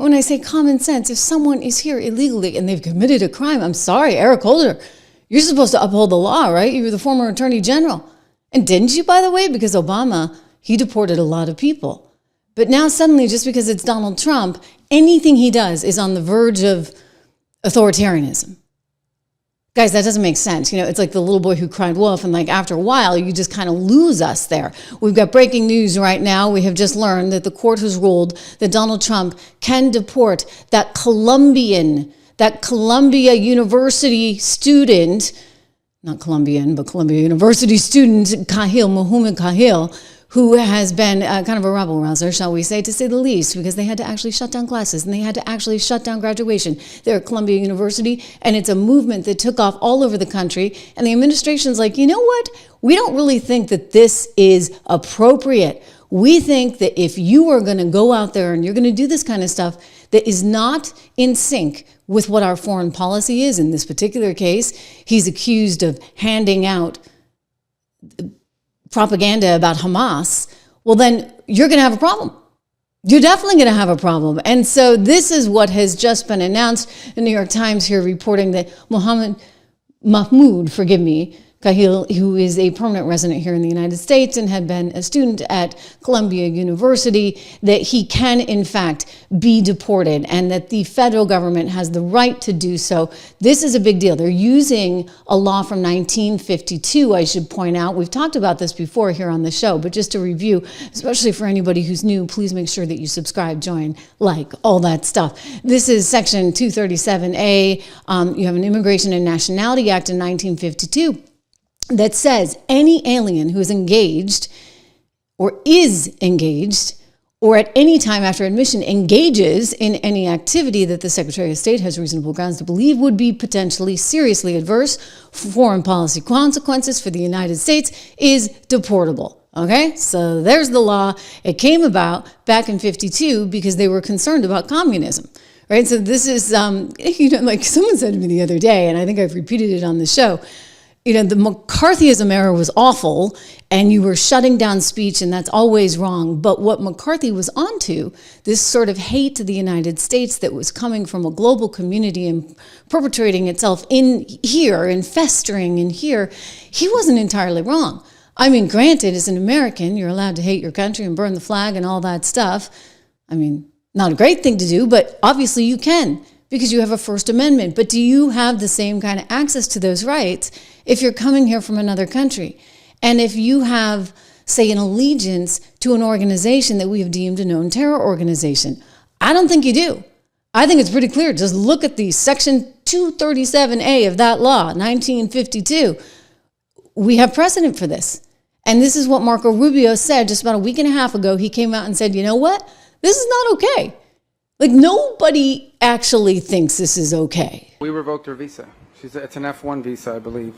when I say common sense, if someone is here illegally and they've committed a crime, I'm sorry, Eric Holder, you're supposed to uphold the law, right? You were the former attorney general. And didn't you, by the way? Because Obama, he deported a lot of people. But now suddenly, just because it's Donald Trump, anything he does is on the verge of authoritarianism. Guys, that doesn't make sense. You know, it's like the little boy who cried wolf, and like after a while, you just kind of lose us there. We've got breaking news right now. We have just learned that the court has ruled that Donald Trump can deport that Columbia University student, not Colombian, but Columbia University student, Mahmoud Khalil, who has been kind of a rabble rouser, shall we say, to say the least, because they had to actually shut down classes and they had to actually shut down graduation there at Columbia University. And it's a movement that took off all over the country. And the administration's like, you know what? We don't really think that this is appropriate. We think that if you are going to go out there and you're going to do this kind of stuff that is not in sync with what our foreign policy is, in this particular case, he's accused of handing out propaganda about Hamas, well, then you're going to have a problem. You're definitely going to have a problem. And so this is what has just been announced. The New York Times here reporting that Mahmoud Khalil, who is a permanent resident here in the United States and had been a student at Columbia University, that he can in fact be deported and that the federal government has the right to do so. This is a big deal. They're using a law from 1952, I should point out. We've talked about this before here on the show, but just to review, especially for anybody who's new, please make sure that you subscribe, join, like, all that stuff. This is Section 237A. You have an Immigration and Nationality Act in 1952. That says any alien who is engaged or at any time after admission engages in any activity that the Secretary of State has reasonable grounds to believe would be potentially seriously adverse foreign policy consequences for the United States is deportable. Okay, so there's the law. It came about back in 52 because they were concerned about communism. Right, so this is, like someone said to me the other day, and I think I've repeated it on the show, the McCarthyism era was awful and you were shutting down speech and that's always wrong. But what McCarthy was onto, this sort of hate to the United States that was coming from a global community and perpetrating itself in here and festering in here, he wasn't entirely wrong. I mean, granted, as an American, you're allowed to hate your country and burn the flag and all that stuff. I mean, not a great thing to do, but obviously you can, because you have a First Amendment. But do you have the same kind of access to those rights if you're coming here from another country? And if you have, say, an allegiance to an organization that we have deemed a known terror organization? I don't think you do. I think it's pretty clear. Just look at the Section 237A of that law, 1952. We have precedent for this. And this is what Marco Rubio said just about a week and a half ago. He came out and said, you know what? This is not okay. Like, nobody actually thinks this is okay. We revoked her visa. It's an F1 visa, I believe.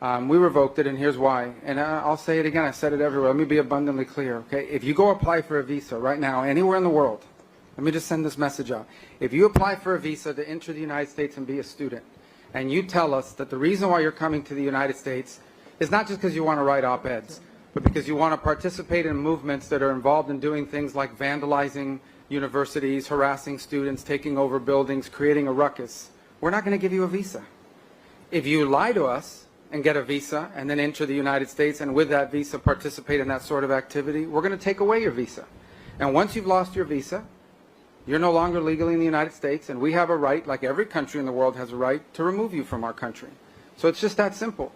We revoked it, and here's why. And I'll say it again. I said it everywhere. Let me be abundantly clear, okay? If you go apply for a visa right now, anywhere in the world, let me just send this message out. If you apply for a visa to enter the United States and be a student, and you tell us that the reason why you're coming to the United States is not just because you want to write op-eds, but because you want to participate in movements that are involved in doing things like vandalizing universities, harassing students, taking over buildings, creating a ruckus, we're not going to give you a visa. If you lie to us and get a visa and then enter the United States and with that visa participate in that sort of activity, we're going to take away your visa. And once you've lost your visa, you're no longer legally in the United States, and we have a right, like every country in the world has a right, to remove you from our country. So it's just that simple.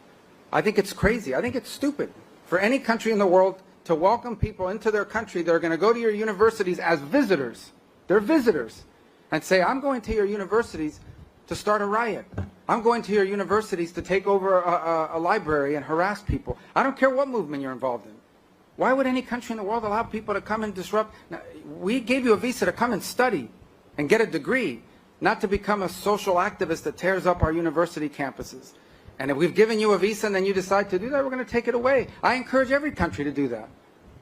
I think it's crazy. I think it's stupid for any country in the world to welcome people into their country that are going to go to your universities as visitors. They're visitors. And say, I'm going to your universities to start a riot. I'm going to your universities to take over a library and harass people. I don't care what movement you're involved in. Why would any country in the world allow people to come and disrupt? Now, we gave you a visa to come and study and get a degree, not to become a social activist that tears up our university campuses. And if we've given you a visa and then you decide to do that, we're going to take it away. I encourage every country to do that,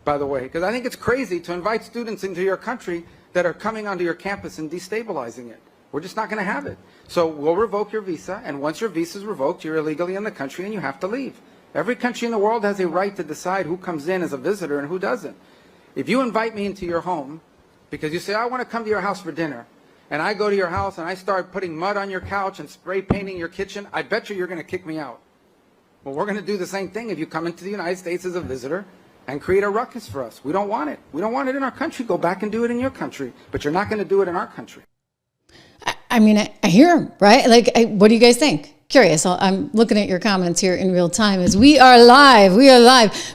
by the way, because I think it's crazy to invite students into your country that are coming onto your campus and destabilizing it. We're just not going to have it. So we'll revoke your visa, and once your visa is revoked, you're illegally in the country and you have to leave. Every country in the world has a right to decide who comes in as a visitor and who doesn't. If you invite me into your home because you say, I want to come to your house for dinner, and I go to your house and I start putting mud on your couch and spray painting your kitchen, I bet you're going to kick me out. Well, we're going to do the same thing if you come into the United States as a visitor and create a ruckus for us. We don't want it. We don't want it in our country. Go back and do it in your country. But you're not going to do it in our country. I mean, I hear him, right? Like, what do you guys think? Curious. I'm looking at your comments here in real time as we are live.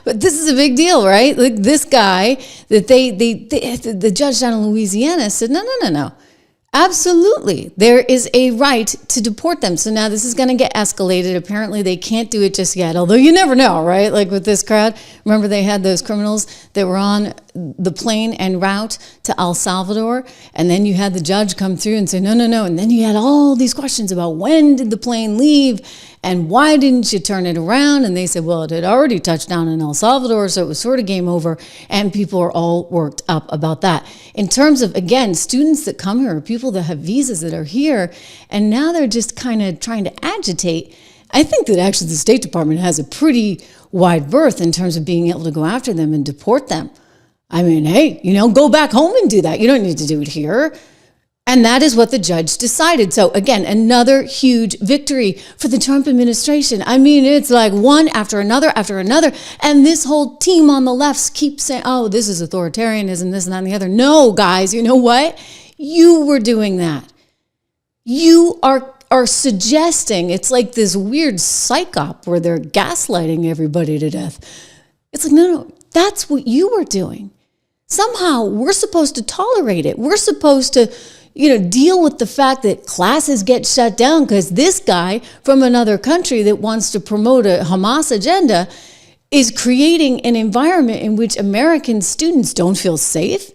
But this is a big deal, right? Like this guy that the judge down in Louisiana said, no. Absolutely. There is a right to deport them. So now this is going to get escalated. Apparently they can't do it just yet, although you never know, right? Like with this crowd, remember they had those criminals that were on the plane en route to El Salvador, and then you had the judge come through and say, no. And then you had all these questions about when did the plane leave and why didn't you turn it around? And they said, well, it had already touched down in El Salvador, so it was sort of game over, and people are all worked up about that. In terms of, again, students that come here, people that have visas that are here, and now they're just kind of trying to agitate. I think that actually the State Department has a pretty wide berth in terms of being able to go after them and deport them. I mean, hey, go back home and do that. You don't need to do it here. And that is what the judge decided. So again, another huge victory for the Trump administration. I mean, it's like one after another. And this whole team on the left keeps saying, oh, this is authoritarianism, this and that and the other. No, guys, you know what? You were doing that. You are suggesting, it's like this weird psych op where they're gaslighting everybody to death. It's like, no, that's what you were doing. Somehow we're supposed to tolerate it. We're supposed to deal with the fact that classes get shut down because this guy from another country that wants to promote a Hamas agenda is creating an environment in which American students don't feel safe,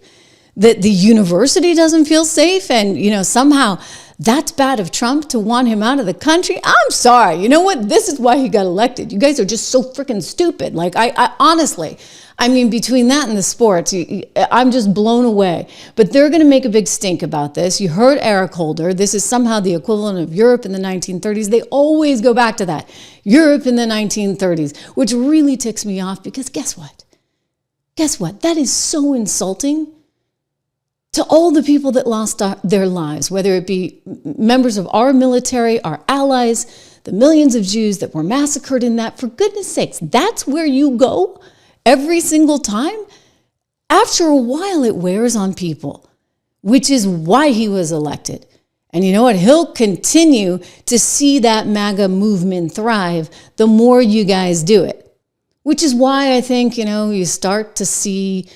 that the university doesn't feel safe, and somehow that's bad of Trump to want him out of the country. I'm sorry. You know what? This is why he got elected. You guys are just so freaking stupid. Like, I honestly, between that and the sports, I'm just blown away. But they're going to make a big stink about this. You heard Eric Holder. This is somehow the equivalent of Europe in the 1930s. They always go back to that. Europe in the 1930s, which really ticks me off because guess what? That is so insulting to all the people that lost their lives, whether it be members of our military, our allies, the millions of Jews that were massacred in that. For goodness sakes, that's where you go every single time? After a while, it wears on people, which is why he was elected. And you know what? He'll continue to see that MAGA movement thrive the more you guys do it, which is why I think, you start to see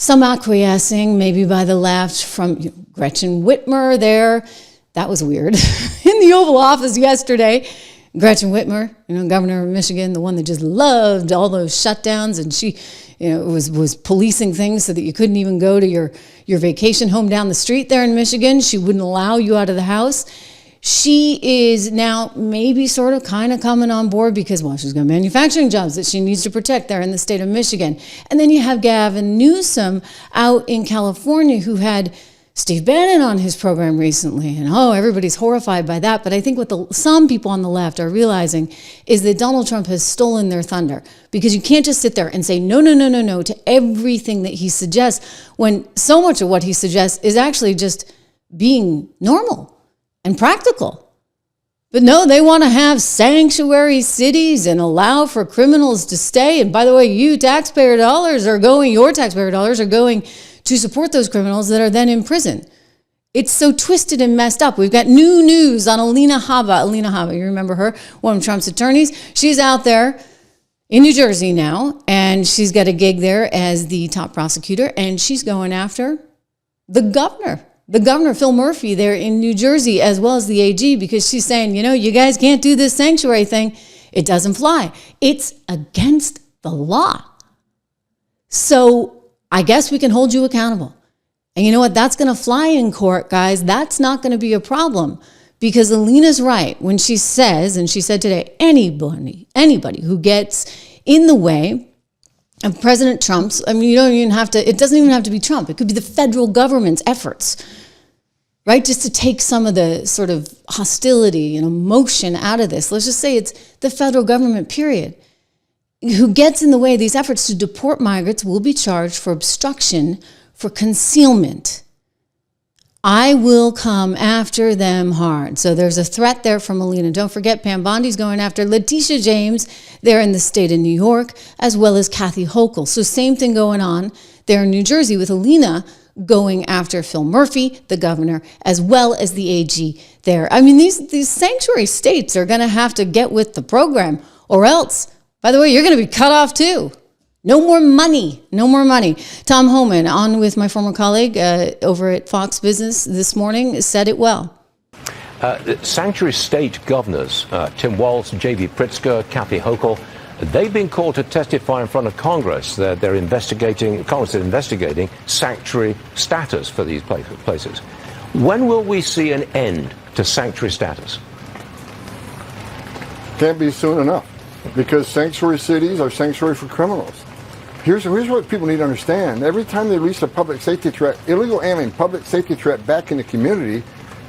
some acquiescing, maybe by the left, from Gretchen Whitmer there. That was weird. In the Oval Office yesterday, Gretchen Whitmer, governor of Michigan, the one that just loved all those shutdowns, and she, was policing things so that you couldn't even go to your vacation home down the street there in Michigan. She wouldn't allow you out of the house. She is now maybe sort of kind of coming on board because, she's got manufacturing jobs that she needs to protect there in the state of Michigan. And then you have Gavin Newsom out in California who had Steve Bannon on his program recently. And everybody's horrified by that. But I think what some people on the left are realizing is that Donald Trump has stolen their thunder, because you can't just sit there and say no to everything that he suggests, when so much of what he suggests is actually just being normal and practical. But no, they want to have sanctuary cities and allow for criminals to stay. And by the way, your taxpayer dollars are going to support those criminals that are then in prison. It's so twisted and messed up. We've got new news on Alina Habba, you remember her, one of Trump's attorneys. She's out there in New Jersey now, and she's got a gig there as the top prosecutor, and she's going after the governor, Phil Murphy, there in New Jersey, as well as the AG, because she's saying, you guys can't do this sanctuary thing. It doesn't fly. It's against the law. So I guess we can hold you accountable. And you know what? That's going to fly in court, guys. That's not going to be a problem, because Alina's right when she says, and she said today, anybody who gets in the way of President Trump's, you don't even have to, it doesn't even have to be Trump. It could be the federal government's efforts, right? Just to take some of the sort of hostility and emotion out of this. Let's just say it's the federal government, period, who gets in the way of these efforts to deport migrants will be charged for obstruction for concealment. I will come after them hard. So there's a threat there from Alina. Don't forget, Pam Bondi's going after Letitia James there in the state of New York, as well as Kathy Hochul. So same thing going on there in New Jersey with Alina going after Phil Murphy, the governor, as well as the AG there. I mean, these sanctuary states are going to have to get with the program, or else, by the way, you're going to be cut off too. No more money. No more money. Tom Homan, on with my former colleague over at Fox Business this morning, said it well. Sanctuary state governors, Tim Walz, J.B. Pritzker, Kathy Hochul, they've been called to testify in front of Congress. They're investigating, Congress is investigating sanctuary status for these places. When will we see an end to sanctuary status? Can't be soon enough, because sanctuary cities are sanctuary for criminals. Here's what people need to understand. Every time they release a public safety threat, illegal alien public safety threat back in the community,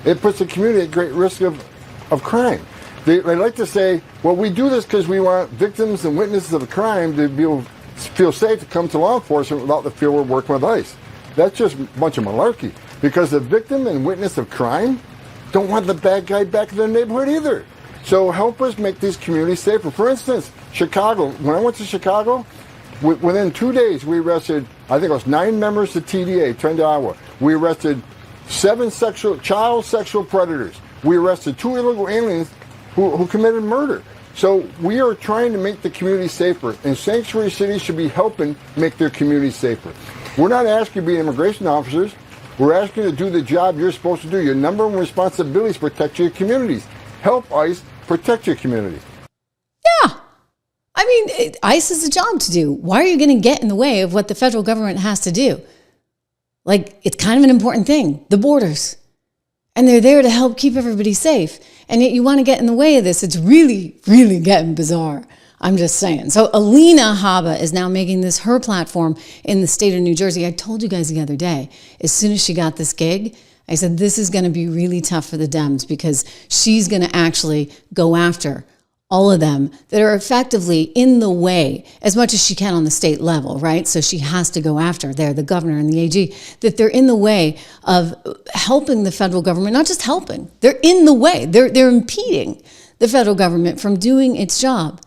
it puts the community at great risk of crime. They like to say, well, we do this because we want victims and witnesses of crime to feel safe to come to law enforcement without the fear we're working with ICE. That's just a bunch of malarkey, because the victim and witness of crime don't want the bad guy back in their neighborhood either. So help us make these communities safer. For instance, Chicago, when I went to Chicago, within 2 days, we arrested, I think it was 9 members of TDA, Trend Iowa. We arrested 7 child sexual predators. We arrested 2 illegal aliens who committed murder. So we are trying to make the community safer, and sanctuary cities should be helping make their communities safer. We're not asking you to be immigration officers. We're asking you to do the job you're supposed to do. Your number one responsibility is to protect your communities. Help ICE protect your communities. Yeah. I mean, ICE has a job to do. Why are you going to get in the way of what the federal government has to do? Like, it's kind of an important thing, the borders. And they're there to help keep everybody safe. And yet you want to get in the way of this. It's really, really getting bizarre. I'm just saying. So Alina Habba is now making this her platform in the state of New Jersey. I told you guys the other day, as soon as she got this gig, I said, this is going to be really tough for the Dems, because she's going to actually go after all of them that are effectively in the way as much as she can on the state level, right? So she has to go after the governor and the AG, that they're in the way of helping the federal government, not just helping, they're in the way, they're impeding the federal government from doing its job.